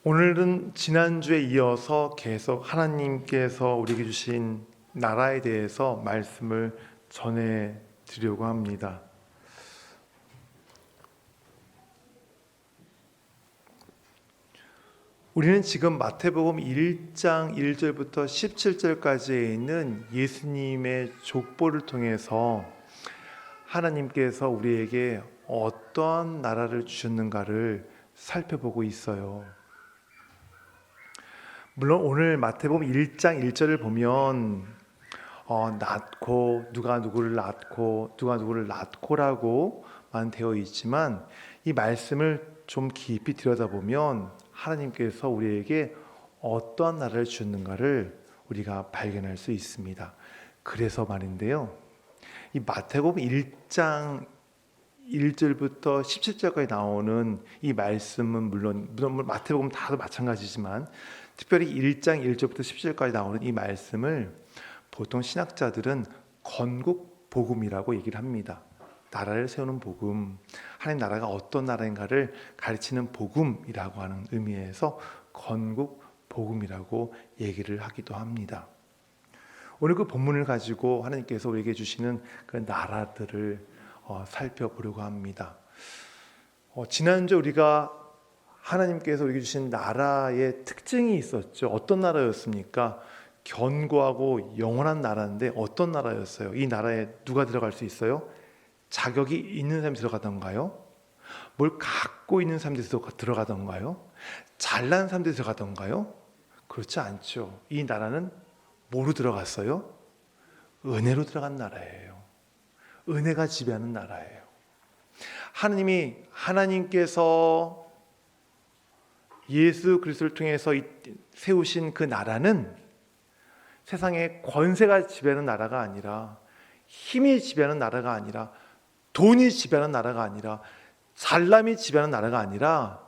오늘은 지난주에 이어서 계속 하나님께서 우리에게 주신 나라에 대해서 말씀을 전해 드리려고 합니다. 우리는 지금 마태복음 1장 1절부터 17절까지에 있는 예수님의 족보를 통해서 하나님께서 우리에게 어떤 나라를 주셨는가를 살펴보고 있어요. 물론 오늘 마태복음 1장 1절을 보면 낳고 누가 누구를 낳고 누가 누구를 낳고라고만 되어 있지만 이 말씀을 좀 깊이 들여다보면 하나님께서 우리에게 어떠한 나라를 주셨는가를 우리가 발견할 수 있습니다. 그래서 말인데요, 이 마태복음 1장 1절부터 17절까지 나오는 이 말씀은 물론 마태복음 다도 마찬가지지만 특별히 1장 1절부터 10절까지 나오는 이 말씀을 보통 신학자들은 건국 복음이라고 얘기를 합니다. 나라를 세우는 복음, 하나님 나라가 어떤 나라인가를 가르치는 복음이라고 하는 의미에서 건국 복음이라고 얘기를 하기도 합니다. 오늘 그 본문을 가지고 하나님께서 우리에게 주시는 그 나라들을 살펴보려고 합니다. 지난주 우리가 하나님께서 우리에게 주신 나라의 특징이 있었죠. 어떤 나라였습니까? 견고하고 영원한 나라인데 어떤 나라였어요? 이 나라에 누가 들어갈 수 있어요? 자격이 있는 사람이 들어가던가요? 뭘 갖고 있는 사람들이 들어가던가요? 잘난 사람들이 들어가던가요? 그렇지 않죠. 이 나라는 뭐로 들어갔어요? 은혜로 들어간 나라예요. 은혜가 지배하는 나라예요. 하나님께서 예수 그리스도를 통해서 세우신 그 나라는 세상의 권세가 지배하는 나라가 아니라, 힘이 지배하는 나라가 아니라, 돈이 지배하는 나라가 아니라, 잘남이 지배하는 나라가 아니라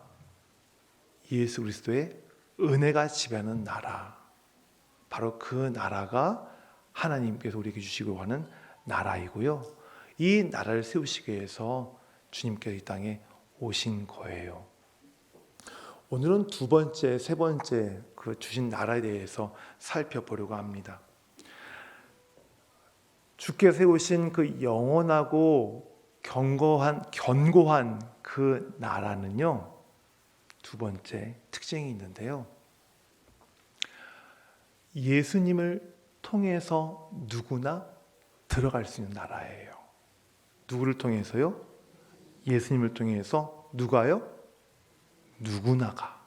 예수 그리스도의 은혜가 지배하는 나라, 바로 그 나라가 하나님께서 우리에게 주시고 하는 나라이고요, 이 나라를 세우시기 위해서 주님께서 이 땅에 오신 거예요. 오늘은 두 번째, 세 번째 그 주신 나라에 대해서 살펴보려고 합니다. 주께서 세우신 그 영원하고 견고한 그 나라는요, 두 번째 특징이 있는데요, 예수님을 통해서 누구나 들어갈 수 있는 나라예요. 누구를 통해서요? 예수님을 통해서 누가요? 누구나가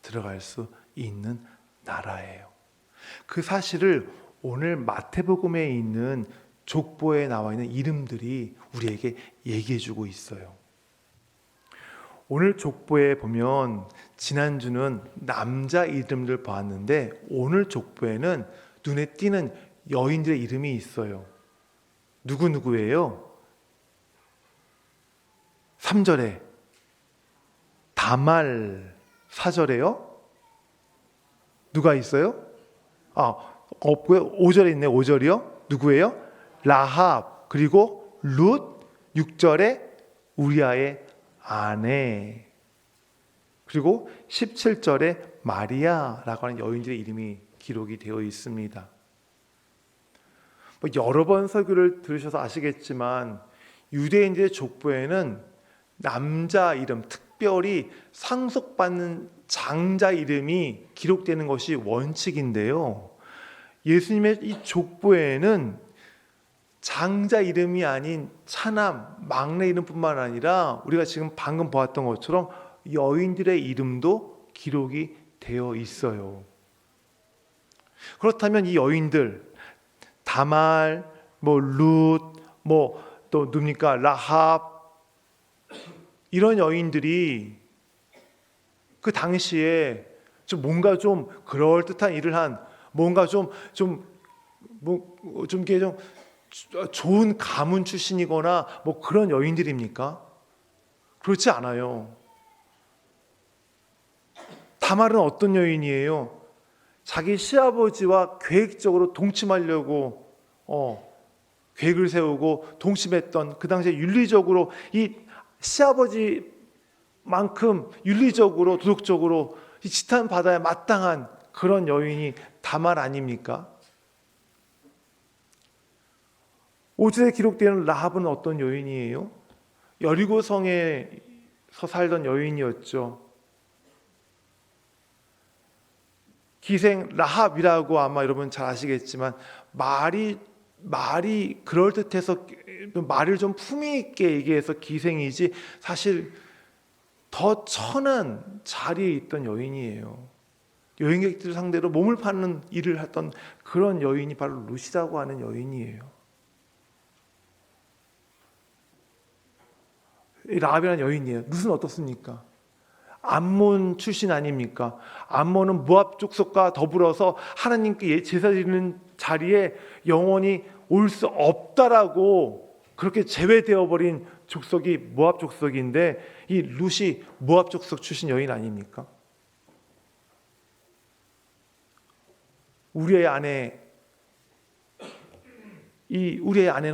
들어갈 수 있는 나라예요. 그 사실을 오늘 마태복음에 있는 족보에 나와 있는 이름들이 우리에게 얘기해주고 있어요. 오늘 족보에 보면 지난주는 남자 이름들 보았는데 오늘 족보에는 눈에 띄는 여인들의 이름이 있어요. 누구예요? 3절에 다말, 4절에요? 누가 있어요? 없고요. 5절에 있네요. 5절이요? 누구예요? 라합, 그리고 룻, 6절에 우리아의 아내, 그리고 17절에 마리아라고 하는 여인들의 이름이 기록이 되어 있습니다. 여러 번 설교를 들으셔서 아시겠지만 유대인들의 족보에는 남자 이름, 특별히 상속받는 장자 이름이 기록되는 것이 원칙인데요, 예수님의 이 족보에는 장자 이름이 아닌 차남, 막내 이름뿐만 아니라 우리가 지금 방금 보았던 것처럼 여인들의 이름도 기록이 되어 있어요. 그렇다면 이 여인들, 다말, 룻, 또 누굽니까? 라합, 이런 여인들이 그 당시에 뭔가 좀 그럴듯한 일을 한, 뭔가 좀 좋은 가문 출신이거나 그런 여인들입니까? 그렇지 않아요. 다말은 어떤 여인이에요? 자기 시아버지와 계획적으로 동침하려고 계획을 세우고 동침했던, 그 당시에 윤리적으로 이 시아버지 만큼 윤리적으로 도덕적으로 이 지탄 받아야 마땅한 그런 여인이 다말 아닙니까? 5절에 기록되는 라합은 어떤 여인이에요? 여리고 성에서 살던 여인이었죠. 기생 라합이라고 아마 여러분 잘 아시겠지만 말이 그럴듯해서 말을 좀 품위 있게 얘기해서 기생이지 사실 더 천한 자리에 있던 여인이에요. 여행객들 상대로 몸을 파는 일을 했던 그런 여인이 바로 룻이라고 하는 여인이에요. 라합이라는 여인이에요. 룻은 어떻습니까? 암몬 출신 아닙니까? 암몬은 모압 족속과 더불어서 하나님께 제사 드리는 자리에 영원히 올 수 없다라고 그렇게 제외되어 버린 족속이 모압 족속인데 이 룻이 모압 족속 출신 여인 아닙니까? 우리의 아내는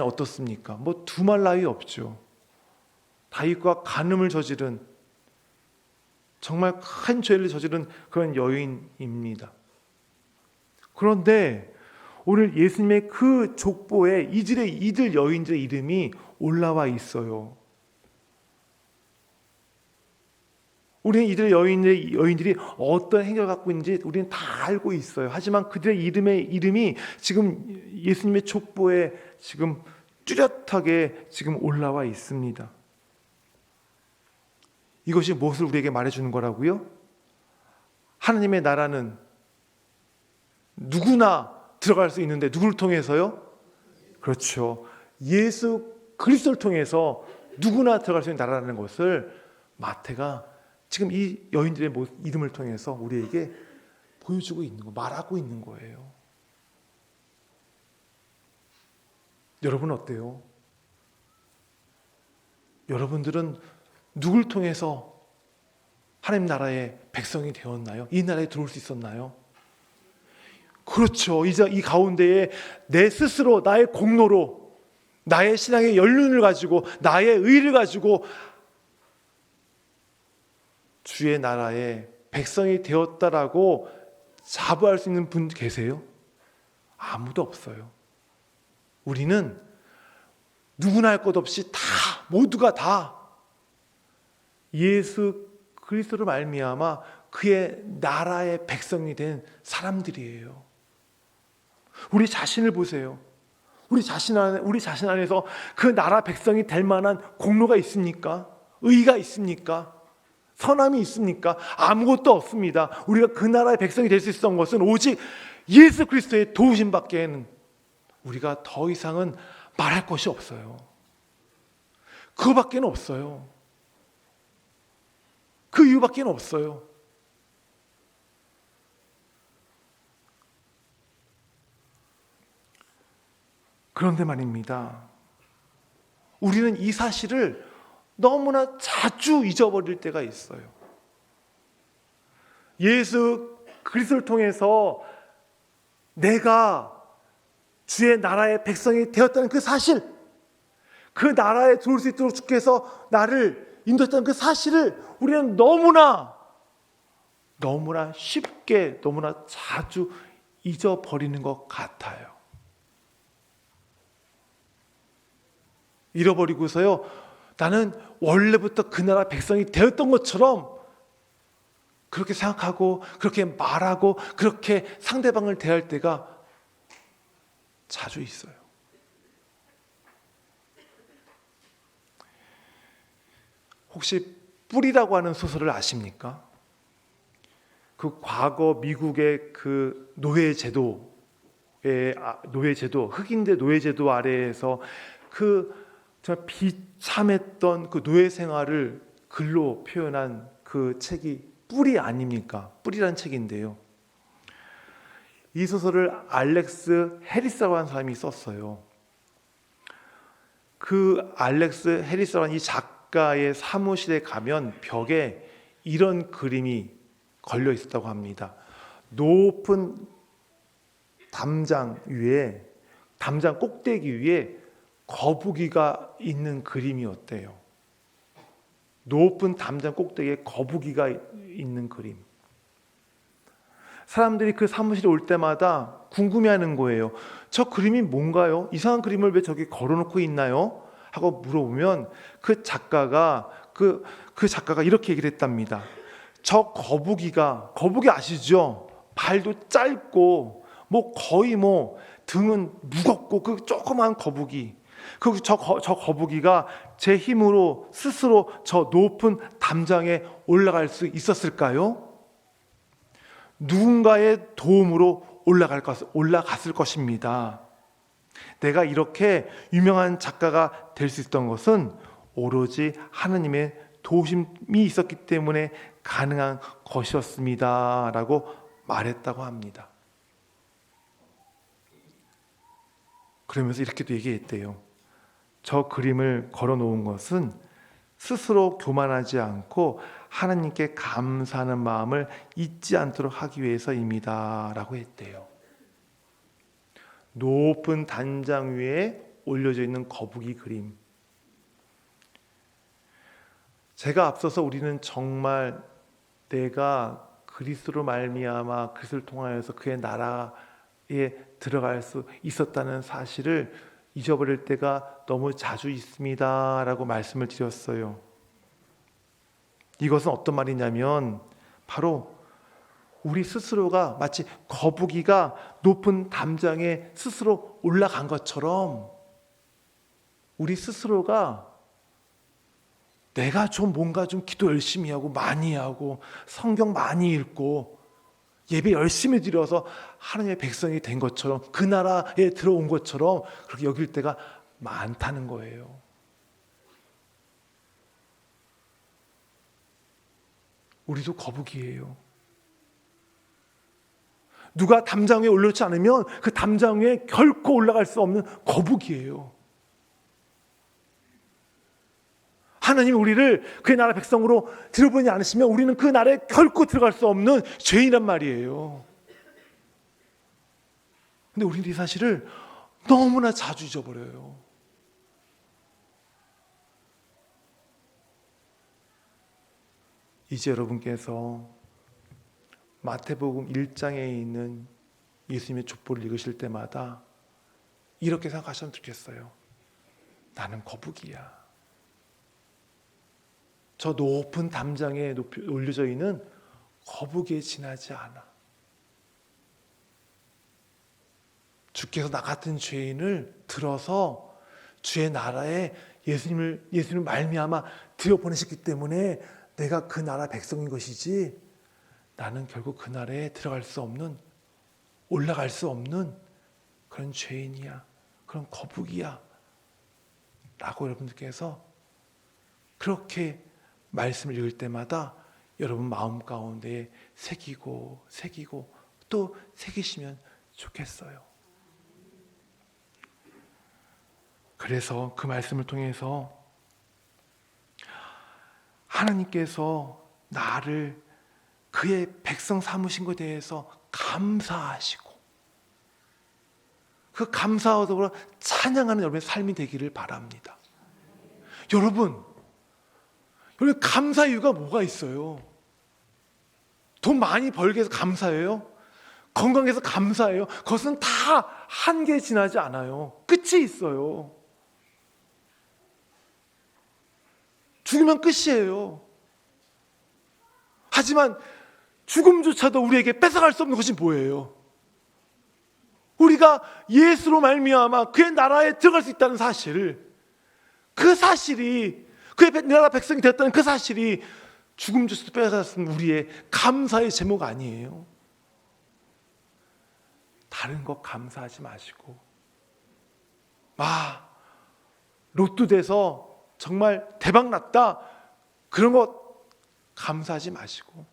어떻습니까? 뭐 두말 나위 없죠. 다윗과 간음을 저지른 정말 큰 죄를 저지른 그런 여인입니다. 그런데 오늘 예수님의 그 족보에 이들 여인들의 이름이 올라와 있어요. 우리는 이들의 여인들이 어떤 행적을 갖고 있는지 우리는 다 알고 있어요. 하지만 그들의 이름이 지금 예수님의 족보에 지금 뚜렷하게 지금 올라와 있습니다. 이것이 무엇을 우리에게 말해주는 거라고요? 하나님의 나라는 누구나 들어갈 수 있는데 누구를 통해서요? 그렇죠. 예수 그리스도를 통해서 누구나 들어갈 수 있는 나라라는 것을 마태가 지금 이 여인들의 이름을 통해서 우리에게 보여주고 있는 거, 말하고 있는 거예요. 여러분 어때요? 여러분들은 누굴 통해서 하나님 나라의 백성이 되었나요? 이 나라에 들어올 수 있었나요? 그렇죠. 이제 이 가운데에 내 스스로 나의 공로로 나의 신앙의 연륜을 가지고 나의 의를 가지고 주의 나라의 백성이 되었다라고 자부할 수 있는 분 계세요? 아무도 없어요. 우리는 누구나 할 것 없이 모두가 다 예수 그리스도로 말미암아 그의 나라의 백성이 된 사람들이에요. 우리 자신을 보세요. 우리 자신 안에서 그 나라 백성이 될 만한 공로가 있습니까? 의가 있습니까? 선함이 있습니까? 아무것도 없습니다. 우리가 그 나라의 백성이 될 수 있었던 것은 오직 예수 그리스도의 도우심밖에는 우리가 더 이상은 말할 것이 없어요. 그거밖에는 없어요. 그 이유밖에는 없어요. 그런데 말입니다. 우리는 이 사실을 너무나 자주 잊어버릴 때가 있어요. 예수 그리스도를 통해서 내가 주의 나라의 백성이 되었다는 그 사실, 그 나라에 들어올 수 있도록 주께서 나를 인도했다는 그 사실을 우리는 너무나 쉽게 너무나 자주 잊어버리는 것 같아요. 잃어버리고서요, 나는 원래부터 그 나라 백성이 되었던 것처럼 그렇게 생각하고 그렇게 말하고 그렇게 상대방을 대할 때가 자주 있어요. 혹시 뿔이라고 하는 소설을 아십니까? 그 과거 미국의 그 노예제도, 흑인대 노예제도 아래에서 그 정말 비참했던 그 노예 생활을 글로 표현한 그 책이 뿔이 아닙니까? 뿔이라는 책인데요. 이 소설을 알렉스 해리스라고 하는 사람이 썼어요. 그 알렉스 해리스라는 이 작가의 사무실에 가면 벽에 이런 그림이 걸려 있었다고 합니다. 높은 담장 꼭대기 위에 거북이가 있는 그림이었대요. 높은 담장 꼭대기에 거북이가 있는 그림. 사람들이 그 사무실에 올 때마다 궁금해하는 거예요. 저 그림이 뭔가요? 이상한 그림을 왜 저기 걸어놓고 있나요? 하고 물어보면 그 작가가 이렇게 얘기를 했답니다. 저 거북이 아시죠? 발도 짧고 거의 등은 무겁고 그 조그만 거북이. 저 거북이가 제 힘으로 스스로 저 높은 담장에 올라갈 수 있었을까요? 누군가의 도움으로 올라갔을 것입니다. 내가 이렇게 유명한 작가가 될 수 있었던 것은 오로지 하나님의 도우심이 있었기 때문에 가능한 것이었습니다. 라고 말했다고 합니다. 그러면서 이렇게도 얘기했대요. 저 그림을 걸어놓은 것은 스스로 교만하지 않고 하나님께 감사하는 마음을 잊지 않도록 하기 위해서입니다. 라고 했대요. 높은 단장 위에 올려져 있는 거북이 그림. 제가 앞서서 우리는 정말 내가 그리스도로 말미암아 그리스도를 통하여서 그의 나라에 들어갈 수 있었다는 사실을 잊어버릴 때가 너무 자주 있습니다. 라고 말씀을 드렸어요. 이것은 어떤 말이냐면 바로 우리 스스로가 마치 거북이가 높은 담장에 스스로 올라간 것처럼 우리 스스로가 내가 뭔가 기도 열심히 하고 많이 하고 성경 많이 읽고 예배 열심히 드려서 하나님의 백성이 된 것처럼 그 나라에 들어온 것처럼 그렇게 여길 때가 많다는 거예요. 우리도 거북이에요. 누가 담장 위에 올려놓지 않으면 그 담장 위에 결코 올라갈 수 없는 거북이에요. 하나님이 우리를 그의 나라 백성으로 들여보내지 않으시면 우리는 그 나라에 결코 들어갈 수 없는 죄인이란 말이에요. 근데 우리는 이 사실을 너무나 자주 잊어버려요. 이제 여러분께서 마태복음 1장에 있는 예수님의 족보를 읽으실 때마다 이렇게 생각하시면 좋겠어요. 나는 거북이야. 저 높은 담장에 올려져 있는 거북이에 지나지 않아. 주께서 나 같은 죄인을 들어서 주의 나라에 예수님을 말미암아 들여보내셨기 때문에 내가 그 나라 백성인 것이지 나는 결국 그 나라에 들어갈 수 없는, 올라갈 수 없는 그런 죄인이야. 그런 거북이야. 라고 여러분들께서 그렇게 말씀을 읽을 때마다 여러분 마음 가운데 새기고 또 새기시면 좋겠어요. 그래서 그 말씀을 통해서 하나님께서 나를 그의 백성 삼으신 것에 대해서 감사하시고 그 감사와 더불어 찬양하는 여러분의 삶이 되기를 바랍니다. 여러분 감사 이유가 뭐가 있어요? 돈 많이 벌게 해서 감사해요? 건강해서 감사해요? 그것은 다 한계에 지나지 않아요. 끝이 있어요. 죽으면 끝이에요. 하지만 죽음조차도 우리에게 뺏어갈 수 없는 것이 뭐예요? 우리가 예수로 말미암아 그의 나라에 들어갈 수 있다는 사실, 그 사실이 그의 나라 백성이 되었다는 그 사실이 죽음조차도 뺏어갔은 우리의 감사의 제목 아니에요. 다른 것 감사하지 마시고 로또 돼서 정말 대박 났다 그런 것 감사하지 마시고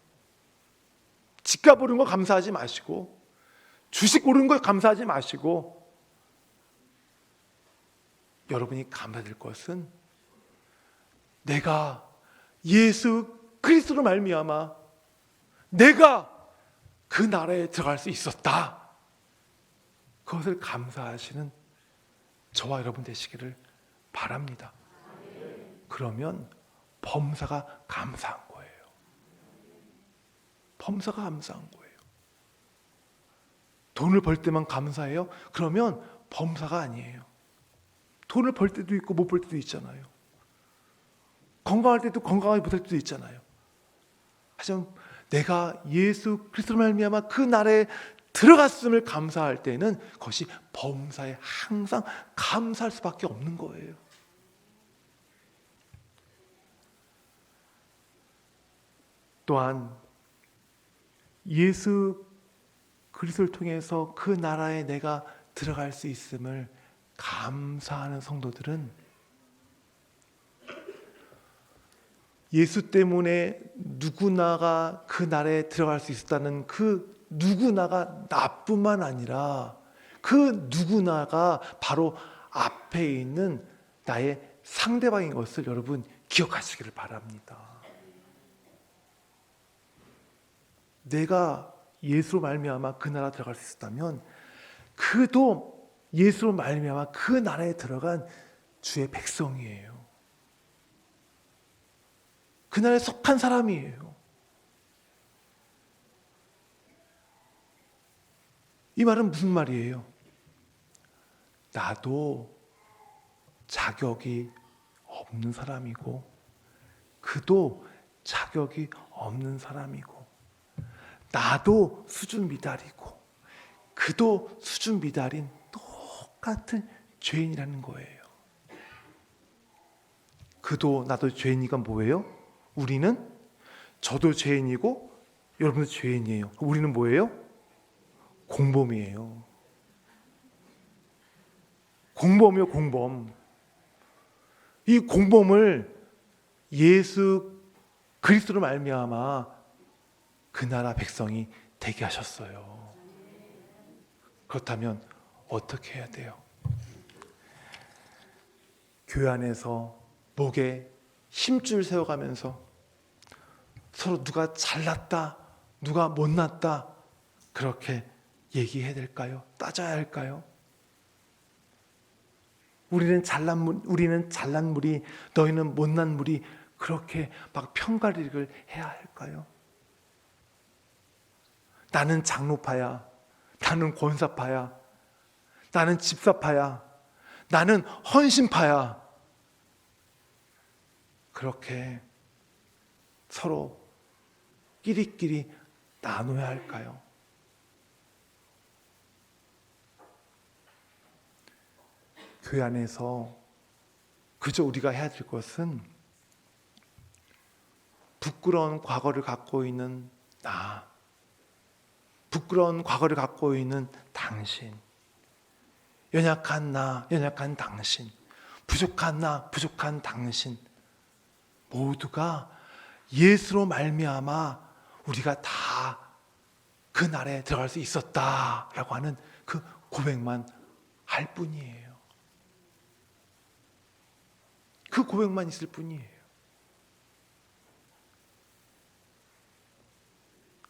집값 오른 거 감사하지 마시고 주식 오른 거 감사하지 마시고 여러분이 감사될 것은 내가 예수 그리스도로 말미암아 내가 그 나라에 들어갈 수 있었다. 그것을 감사하시는 저와 여러분 되시기를 바랍니다. 그러면 범사가 감사한 거예요. 범사가 감사한 거예요. 돈을 벌 때만 감사해요? 그러면 범사가 아니에요. 돈을 벌 때도 있고 못 벌 때도 있잖아요. 건강할 때도 건강하지 못할 때도 있잖아요. 하지만 내가 예수 그리스도로 말미암아 그 나라에 들어갔음을 감사할 때는 그것이 범사에 항상 감사할 수밖에 없는 거예요. 또한 예수 그리스도를 통해서 그 나라에 내가 들어갈 수 있음을 감사하는 성도들은 예수 때문에 누구나가 그 나라에 들어갈 수 있었다는 그 누구나가 나뿐만 아니라 그 누구나가 바로 앞에 있는 나의 상대방인 것을 여러분 기억하시기를 바랍니다. 내가 예수로 말미암아 그 나라 들어갈 수 있었다면 그도 예수로 말미암아 그 나라에 들어간 주의 백성이에요. 그 나라에 속한 사람이에요. 이 말은 무슨 말이에요? 나도 자격이 없는 사람이고 그도 자격이 없는 사람이고 나도 수준 미달이고 그도 수준 미달인 똑같은 죄인이라는 거예요. 그도 나도 죄인이가 뭐예요? 우리는 저도 죄인이고 여러분도 죄인이에요. 우리는 뭐예요? 공범이에요. 공범이요, 공범. 이 공범을 예수 그리스도로 말미암아 그 나라 백성이 되게 하셨어요. 그렇다면 어떻게 해야 돼요? 교회 안에서 목에 힘줄 세워가면서 서로 누가 잘났다, 누가 못났다 그렇게 얘기해야 될까요? 따져야 할까요? 우리는 잘난 물이 너희는 못난 물이 그렇게 막 편가르기를 해야 할까요? 나는 장로파야, 나는 권사파야, 나는 집사파야, 나는 헌신파야. 그렇게 서로 끼리끼리 나눠야 할까요? 교회 안에서 그저 우리가 해야 될 것은 부끄러운 과거를 갖고 있는 나, 부끄러운 과거를 갖고 있는 당신, 연약한 나, 연약한 당신, 부족한 나, 부족한 당신 모두가 예수로 말미암아 우리가 다 그 나라에 들어갈 수 있었다라고 하는 그 고백만 할 뿐이에요. 그 고백만 있을 뿐이에요.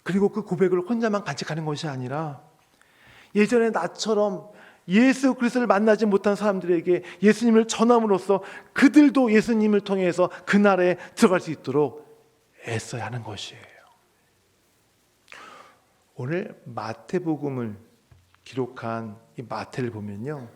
그리고 그 고백을 혼자만 간직하는 것이 아니라 예전에 나처럼 예수 그리스도를 만나지 못한 사람들에게 예수님을 전함으로써 그들도 예수님을 통해서 그 나라에 들어갈 수 있도록 애써야 하는 것이에요. 오늘 마태복음을 기록한 이 마태를 보면요,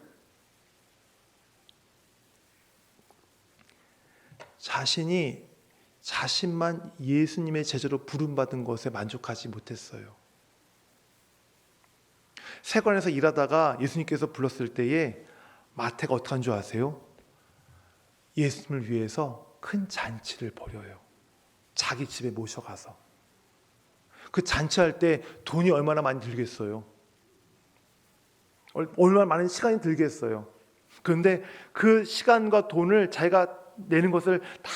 자신만 예수님의 제자로 부름받은 것에 만족하지 못했어요. 세관에서 일하다가 예수님께서 불렀을 때에 마태가 어떻게 한 줄 아세요? 예수님을 위해서 큰 잔치를 벌여요. 자기 집에 모셔가서. 그 잔치할 때 돈이 얼마나 많이 들겠어요? 얼마나 많은 시간이 들겠어요? 그런데 그 시간과 돈을 자기가 내는 것을 다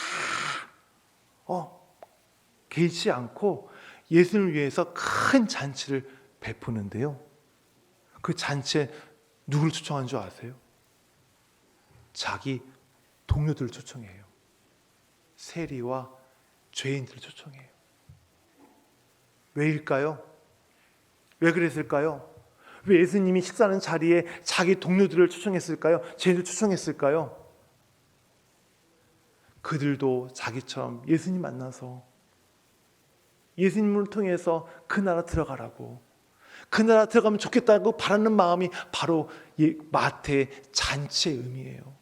개의치 않고 예수님을 위해서 큰 잔치를 베푸는데요. 그 잔치에 누구를 초청한 줄 아세요? 자기 동료들을 초청해요. 세리와 죄인들을 초청해요. 왜일까요? 왜 그랬을까요? 왜 예수님이 식사하는 자리에 자기 동료들을 초청했을까요? 죄인들을 초청했을까요? 그들도 자기처럼 예수님 만나서 예수님을 통해서 그 나라 들어가라고, 그 나라 들어가면 좋겠다고 바라는 마음이 바로 마태의 잔치의 의미예요.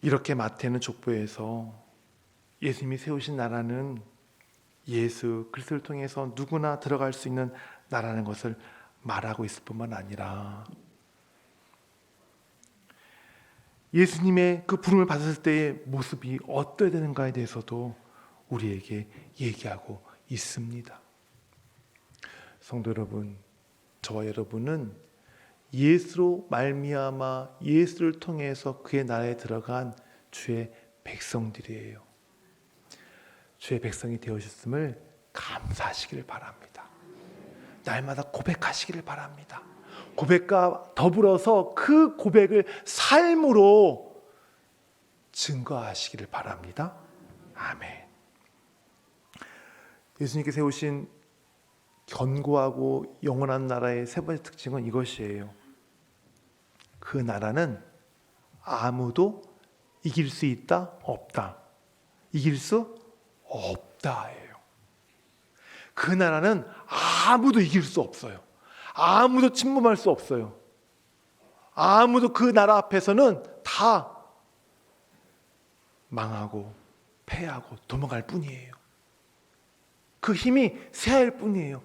이렇게 마태는 족보에서 예수님이 세우신 나라는 예수 그리스도를 통해서 누구나 들어갈 수 있는 나라는 것을 말하고 있을 뿐만 아니라 예수님의 그 부름을 받았을 때의 모습이 어떠해야 되는가에 대해서도 우리에게 얘기하고 있습니다. 성도 여러분, 저와 여러분은 예수로 말미암아 예수를 통해서 그의 나라에 들어간 주의 백성들이에요. 주의 백성이 되어주셨음을 감사하시기를 바랍니다. 날마다 고백하시기를 바랍니다. 고백과 더불어서 그 고백을 삶으로 증거하시기를 바랍니다. 아멘. 예수님께 세우신 견고하고 영원한 나라의 세 번째 특징은 이것이에요. 그 나라는 아무도 이길 수 있다? 없다. 이길 수 없다예요. 그 나라는 아무도 이길 수 없어요. 아무도 침범할 수 없어요. 아무도 그 나라 앞에서는 다 망하고 패하고 도망갈 뿐이에요. 그 힘이 쇠할 뿐이에요.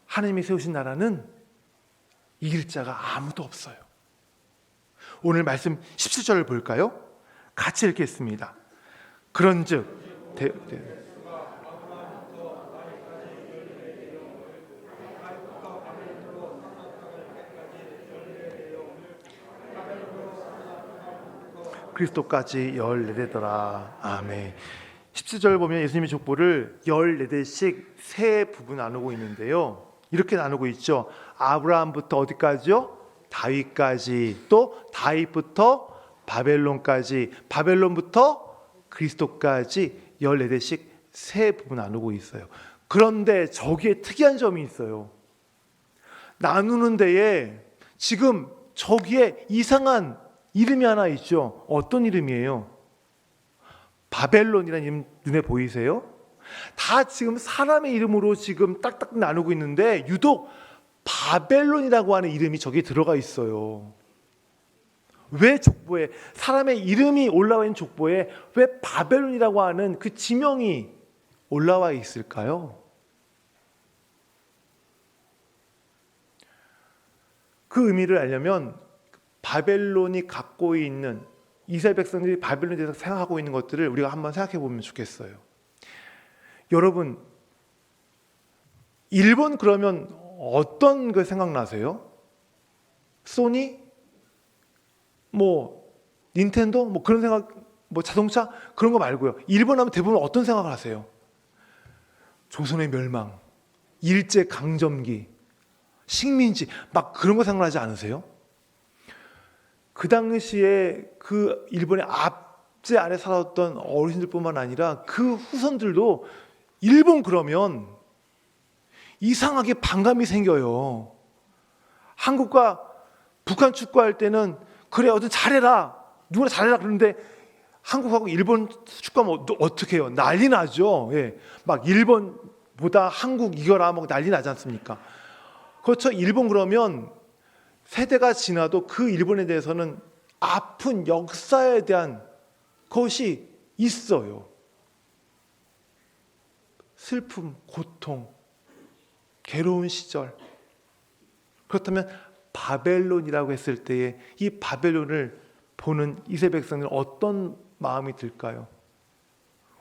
하나님이 세우신 나라는 이길 자가 아무도 없어요. 오늘 말씀 17절을 볼까요? 같이 읽겠습니다. 그런즉 그리스도까지 14대더라. 아멘. 17절 보면 예수님의 족보를 14대씩 세 부분 나누고 있는데요. 이렇게 나누고 있죠. 아브라함부터 어디까지요? 다윗까지, 또 다윗부터 바벨론까지, 바벨론부터 그리스도까지 14대씩 세 부분 나누고 있어요. 그런데 저기에 특이한 점이 있어요. 나누는 데에 지금 저기에 이상한 이름이 하나 있죠. 어떤 이름이에요? 바벨론이라는 이름 눈에 보이세요? 다 지금 사람의 이름으로 지금 딱딱 나누고 있는데 유독 바벨론이라고 하는 이름이 저기 들어가 있어요. 왜 족보에 사람의 이름이 올라와 있는 족보에 왜 바벨론이라고 하는 그 지명이 올라와 있을까요? 그 의미를 알려면 바벨론이 갖고 있는 이스라엘 백성들이 바벨론에 대해서 생각하고 있는 것들을 우리가 한번 생각해 보면 좋겠어요. 여러분, 일본 그러면 어떤 거 생각나세요? 소니? 닌텐도? 그런 생각, 자동차? 그런 거 말고요. 일본 하면 대부분 어떤 생각을 하세요? 조선의 멸망, 일제강점기, 식민지, 그런 거 생각하지 않으세요? 그 당시에 그 일본의 압제 아래 살았던 어르신들뿐만 아니라 그 후손들도 일본 그러면 이상하게 반감이 생겨요. 한국과 북한 축구할 때는 그래 어떤 잘해라, 누구나 잘해라 그러는데 한국하고 일본 축구하면 어떻게 해요? 난리 나죠. 예. 일본보다 한국 이겨라 난리 나지 않습니까? 그렇죠. 일본 그러면 세대가 지나도 그 일본에 대해서는 아픈 역사에 대한 것이 있어요. 슬픔, 고통, 괴로운 시절. 그렇다면 바벨론이라고 했을 때에 이 바벨론을 보는 이스라엘 백성들은 어떤 마음이 들까요?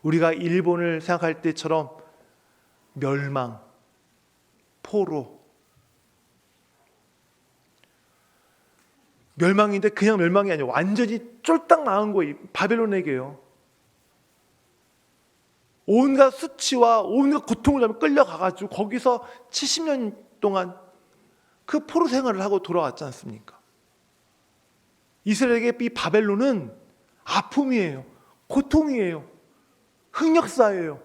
우리가 일본을 생각할 때처럼 멸망, 포로, 멸망인데 그냥 멸망이 아니에요. 완전히 쫄딱 망한 거예요. 바벨론에게요. 온갖 수치와 온갖 고통을 잡아 끌려가가지고 거기서 70년 동안 그 포로 생활을 하고 돌아왔지 않습니까? 이스라엘에게 이 바벨론은 아픔이에요. 고통이에요. 흑역사예요.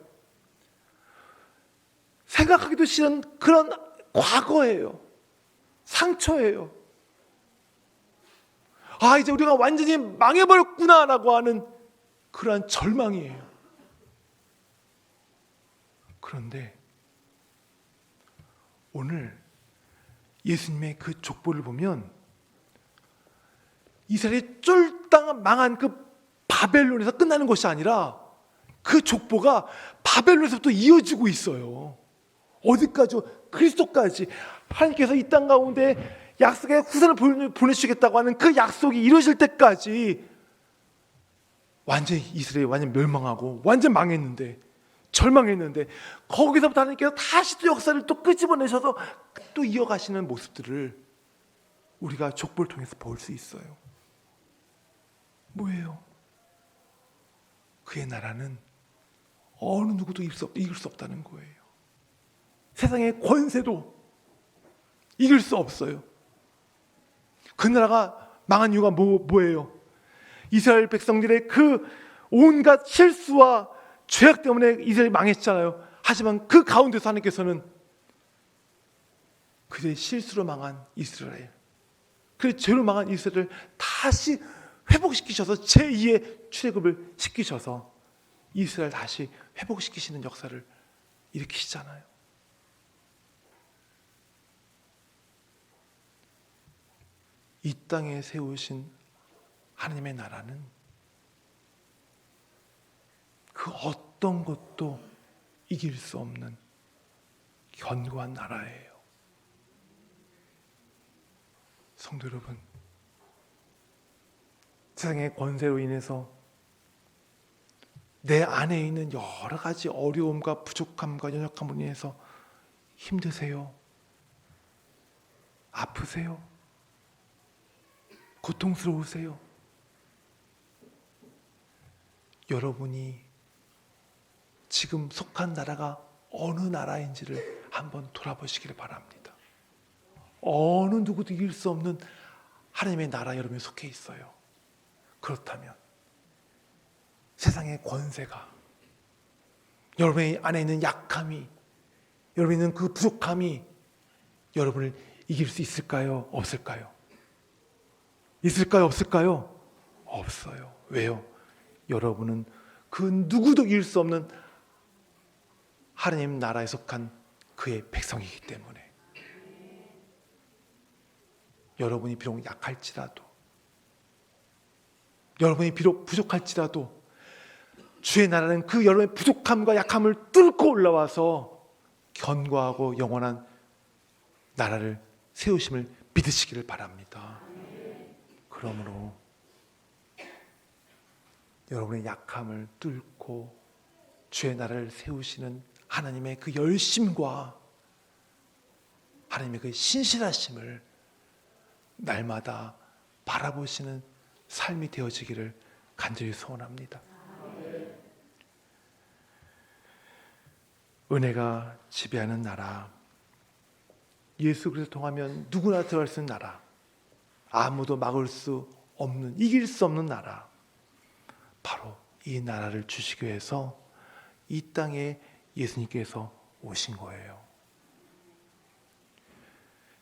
생각하기도 싫은 그런 과거예요. 상처예요. 이제 우리가 완전히 망해버렸구나라고 하는 그러한 절망이에요. 그런데 오늘 예수님의 그 족보를 보면 이스라엘이 쫄딱 망한 그 바벨론에서 끝나는 것이 아니라 그 족보가 바벨론에서부터 이어지고 있어요. 어디까지? 그리스도까지. 하나님께서 이 땅 가운데 약속의 후손을 보내주시겠다고 하는 그 약속이 이루어질 때까지 완전히 이스라엘이 완전 멸망하고 완전 망했는데, 절망했는데, 거기서부터 하나님께서 다시 또 역사를 또 끄집어내셔서 또 이어가시는 모습들을 우리가 족보를 통해서 볼 수 있어요. 뭐예요? 그의 나라는 어느 누구도 이길 수 없다는 거예요. 세상의 권세도 이길 수 없어요. 그 나라가 망한 이유가 뭐예요? 이스라엘 백성들의 그 온갖 실수와 죄악 때문에 이스라엘이 망했잖아요. 하지만 그 가운데서 하나님께서는 그들의 실수로 망한 이스라엘, 그 죄로 망한 이스라엘을 다시 회복시키셔서 제2의 출애굽을 시키셔서 이스라엘 다시 회복시키시는 역사를 일으키시잖아요. 이 땅에 세우신 하나님의 나라는 그 어떤 것도 이길 수 없는 견고한 나라예요. 성도 여러분, 세상의 권세로 인해서 내 안에 있는 여러 가지 어려움과 부족함과 연약함으로 인해서 힘드세요? 아프세요? 고통스러우세요? 여러분이 지금 속한 나라가 어느 나라인지를 한번 돌아보시기를 바랍니다. 어느 누구도 이길 수 없는 하나님의 나라 여러분이 속해 있어요. 그렇다면 세상의 권세가, 여러분의 안에 있는 약함이, 여러분이 있는 그 부족함이 여러분을 이길 수 있을까요? 없을까요? 있을까요? 없을까요? 없어요. 왜요? 여러분은 그 누구도 이길 수 없는 하나님 나라에 속한 그의 백성이기 때문에, 여러분이 비록 약할지라도, 여러분이 비록 부족할지라도 주의 나라는 그 여러분의 부족함과 약함을 뚫고 올라와서 견고하고 영원한 나라를 세우심을 믿으시기를 바랍니다. 그러므로 여러분의 약함을 뚫고 주의 나라를 세우시는 하나님의 그 열심과 하나님의 그 신실하심을 날마다 바라보시는 삶이 되어지기를 간절히 소원합니다. 은혜가 지배하는 나라, 예수 그리스도 통하면 누구나 들어갈 수 있는 나라, 아무도 막을 수 없는, 이길 수 없는 나라, 바로 이 나라를 주시기 위해서 이 땅에 예수님께서 오신 거예요.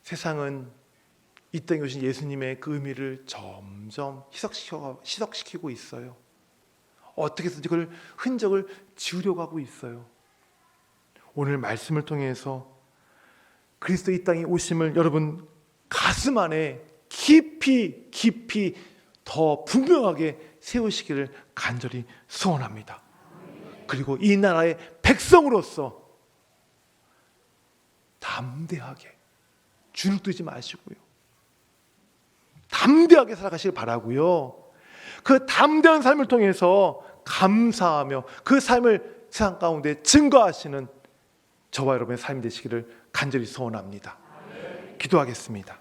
세상은 이 땅에 오신 예수님의 그 의미를 점점 희석시키고 있어요. 어떻게 해서든지 그걸 흔적을 지우려고 하고 있어요. 오늘 말씀을 통해서 그리스도 이 땅에 오심을 여러분 가슴 안에 깊이 더 분명하게 세우시기를 간절히 소원합니다. 그리고 이 나라의 백성으로서 담대하게 주눅들지 마시고요, 담대하게 살아가시길 바라고요. 그 담대한 삶을 통해서 감사하며 그 삶을 세상 가운데 증거하시는 저와 여러분의 삶이 되시기를 간절히 소원합니다. 기도하겠습니다.